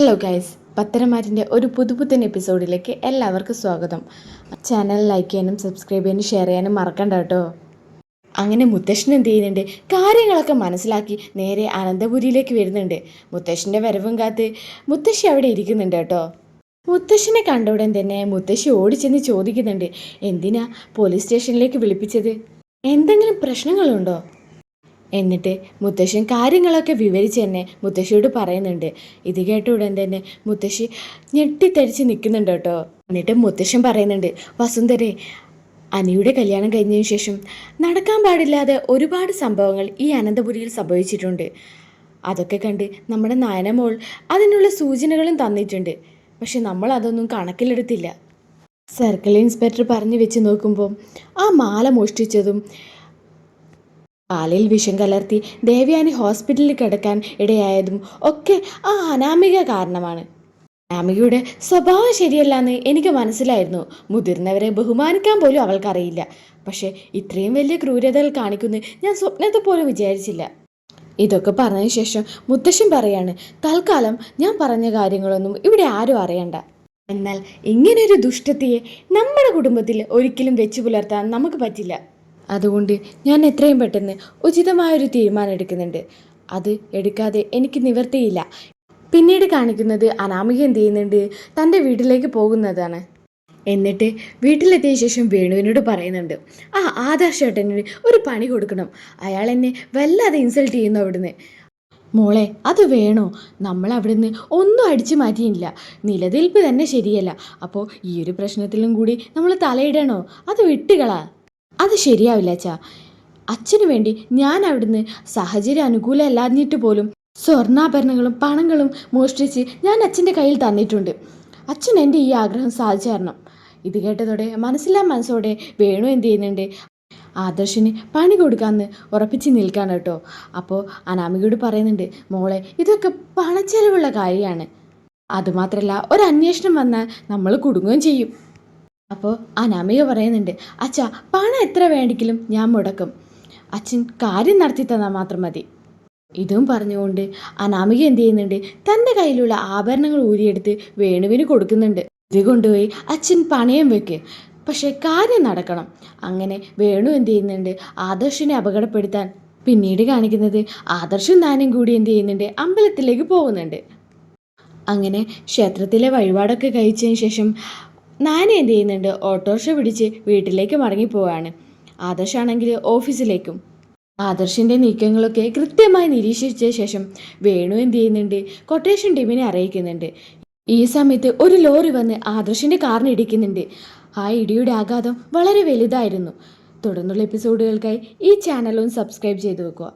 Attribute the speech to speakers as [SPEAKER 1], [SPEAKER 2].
[SPEAKER 1] Hello guys, പത്തരമാറ്റിൻ്റെ ഒരു പുതുപുത്തൻ എപ്പിസോഡിലേക്ക് എല്ലാവർക്കും സ്വാഗതം. ചാനൽ ലൈക്ക് ചെയ്യാനും സബ്സ്ക്രൈബ് ചെയ്യാനും ഷെയർ ചെയ്യാനും മറക്കണ്ട കേട്ടോ. അങ്ങനെ മുത്തശ്ശൻ എന്ത് ചെയ്യുന്നുണ്ട്, കാര്യങ്ങളൊക്കെ മനസ്സിലാക്കി നേരെ അനന്തപുരിയിലേക്ക് വരുന്നുണ്ട്. മുത്തശ്ശൻ്റെ വരവും കാത്ത് മുത്തശ്ശി അവിടെ ഇരിക്കുന്നുണ്ട് കേട്ടോ. മുത്തശ്ശനെ കണ്ട ഉടൻ തന്നെ മുത്തശ്ശി ഓടിച്ചെന്ന് ചോദിക്കുന്നുണ്ട്, എന്തിനാ പോലീസ് സ്റ്റേഷനിലേക്ക് വിളിപ്പിച്ചത്? എന്തെങ്കിലും പ്രശ്നങ്ങളുണ്ടോ? എന്നിട്ട് മുത്തശ്ശൻ കാര്യങ്ങളൊക്കെ വിവരിച്ച് തന്നെ മുത്തശ്ശിയോട് പറയുന്നുണ്ട്. ഇത് കേട്ട ഉടൻ തന്നെ മുത്തശ്ശി ഞെട്ടിത്തരിച്ച് നിൽക്കുന്നുണ്ട് കേട്ടോ. എന്നിട്ട് മുത്തശ്ശൻ പറയുന്നുണ്ട്, വസുന്ധരെ, അനിയുടെ കല്യാണം കഴിഞ്ഞതിന് ശേഷം നടക്കാൻ പാടില്ലാതെ ഒരുപാട് സംഭവങ്ങൾ ഈ അനന്തപുരിയിൽ സംഭവിച്ചിട്ടുണ്ട്. അതൊക്കെ കണ്ട് നമ്മുടെ നയനമോൾ അതിനുള്ള സൂചനകളും തന്നിട്ടുണ്ട്. പക്ഷെ നമ്മൾ അതൊന്നും കണക്കിലെടുത്തില്ല. സർക്കിൾ ഇൻസ്പെക്ടർ പറഞ്ഞു വെച്ച് നോക്കുമ്പോൾ ആ മാല മോഷ്ടിച്ചതും പാലിൽ വിഷം കലർത്തി ദേവയാനി ഹോസ്പിറ്റലിൽ കിടക്കാൻ ഇടയായതും ഒക്കെ ആ അനാമിക കാരണമാണ്. അനാമികയുടെ സ്വഭാവം ശരിയല്ലെന്ന് എനിക്ക് മനസ്സിലായിരുന്നു. മുതിർന്നവരെ ബഹുമാനിക്കാൻ പോലും അവൾക്കറിയില്ല. പക്ഷെ ഇത്രയും വലിയ ക്രൂരതകൾ കാണിക്കുമെന്ന് ഞാൻ സ്വപ്നത്തെ പോലും വിചാരിച്ചില്ല. ഇതൊക്കെ പറഞ്ഞതിന് ശേഷം മുത്തശ്ശൻ പറയാണ്, തൽക്കാലം ഞാൻ പറഞ്ഞ കാര്യങ്ങളൊന്നും ഇവിടെ ആരും അറിയണ്ട. എന്നാൽ ഇങ്ങനെയൊരു ദുഷ്ടതയെ നമ്മുടെ കുടുംബത്തിൽ ഒരിക്കലും വെച്ചു പുലർത്താൻ നമുക്ക് പറ്റില്ല. അതുകൊണ്ട് ഞാൻ എത്രയും പെട്ടെന്ന് ഉചിതമായൊരു തീരുമാനം എടുക്കുന്നുണ്ട്. അത് എടുക്കാതെ എനിക്ക് നിവർത്തിയില്ല. പിന്നീട് കാണിക്കുന്നത് അനാമിക എന്ത് ചെയ്യുന്നുണ്ട്, തൻ്റെ വീട്ടിലേക്ക് പോകുന്നതാണ്. എന്നിട്ട് വീട്ടിലെത്തിയ ശേഷം വേണുവിനോട് പറയുന്നുണ്ട്, ആദർശ് ഏട്ടന് ഒരു പണി കൊടുക്കണം. അയാൾ എന്നെ വല്ലാതെ ഇൻസൾട്ട് ചെയ്യുന്നു അവിടുന്ന്. മോളെ, അത് വേണോ? നമ്മൾ അവിടുന്ന് ഒന്നും അടിച്ചു മാറ്റിയില്ല. നിലനിൽപ്പ് തന്നെ ശരിയല്ല. അപ്പോൾ ഈ ഒരു പ്രശ്നത്തിലും കൂടി നമ്മൾ തലയിടണോ? അത് വിട്ടുകളാ. അത് ശരിയാവില്ല അച്ഛാ. അച്ഛനു വേണ്ടി ഞാൻ അവിടുന്ന് സാഹചര്യം അനുകൂലമല്ലാഞ്ഞിട്ട് പോലും സ്വർണ്ണാഭരണങ്ങളും പണങ്ങളും മോഷ്ടിച്ച് ഞാൻ അച്ഛൻ്റെ കയ്യിൽ തന്നിട്ടുണ്ട്. അച്ഛൻ എൻ്റെ ഈ ആഗ്രഹം സാധിച്ചു തരണം. ഇത് കേട്ടതോടെ മനസ്സോടെ വേണു എന്ത് ചെയ്യുന്നുണ്ട്, ആദർശിന് പണി കൊടുക്കാമെന്ന് ഉറപ്പിച്ച് നിൽക്കാണ് കേട്ടോ. അപ്പോൾ അനാമികയോട് പറയുന്നുണ്ട്, മോളെ, ഇതൊക്കെ പണച്ചെലവുള്ള കാര്യമാണ്. അതുമാത്രമല്ല, ഒരു അന്വേഷണം വന്നാൽ നമ്മൾ കുടുങ്ങുകയും ചെയ്യും. അപ്പോൾ അനാമിക പറയുന്നുണ്ട്, അച്ഛാ, പണം എത്ര വേണമെങ്കിലും ഞാൻ മുടക്കും. അച്ഛൻ കാര്യം നടത്തി തന്നാൽ മാത്രം മതി. ഇതും പറഞ്ഞുകൊണ്ട് അനാമിക എന്ത് ചെയ്യുന്നുണ്ട്, തൻ്റെ കയ്യിലുള്ള ആഭരണങ്ങൾ ഊരിയെടുത്ത് വേണുവിന് കൊടുക്കുന്നുണ്ട്. ഇത് കൊണ്ടുപോയി അച്ഛൻ പണയം വെക്ക്, പക്ഷെ കാര്യം നടക്കണം. അങ്ങനെ വേണു എന്ത് ചെയ്യുന്നുണ്ട്, ആദർശിനെ അപകടപ്പെടുത്താൻ. പിന്നീട് കാണിക്കുന്നത് ആദർശും താനും കൂടി എന്ത് ചെയ്യുന്നുണ്ട്, അമ്പലത്തിലേക്ക് പോകുന്നുണ്ട്. അങ്ങനെ ക്ഷേത്രത്തിലെ വഴിപാടൊക്കെ കഴിച്ചതിന് ശേഷം നാനി എന്ത് ചെയ്യുന്നുണ്ട്, ഓട്ടോറിക്ഷ പിടിച്ച് വീട്ടിലേക്ക് മടങ്ങിപ്പോവാണ്. ആദർശാണെങ്കിൽ ഓഫീസിലേക്കും. ആദർശിൻ്റെ നീക്കങ്ങളൊക്കെ കൃത്യമായി നിരീക്ഷിച്ച ശേഷം വേണു എന്ത് ചെയ്യുന്നുണ്ട്, കൊട്ടേഷൻ ടീമിനെ അറിയിക്കുന്നുണ്ട്. ഈ സമയത്ത് ഒരു ലോറി വന്ന് ആദർശിൻ്റെ കാറിന് ഇടിക്കുന്നുണ്ട്. ആ ഇടിയുടെ ആഘാതം വളരെ വലുതായിരുന്നു. തുടർന്നുള്ള എപ്പിസോഡുകൾക്കായി ഈ ചാനലും സബ്സ്ക്രൈബ് ചെയ്തു വെക്കുക.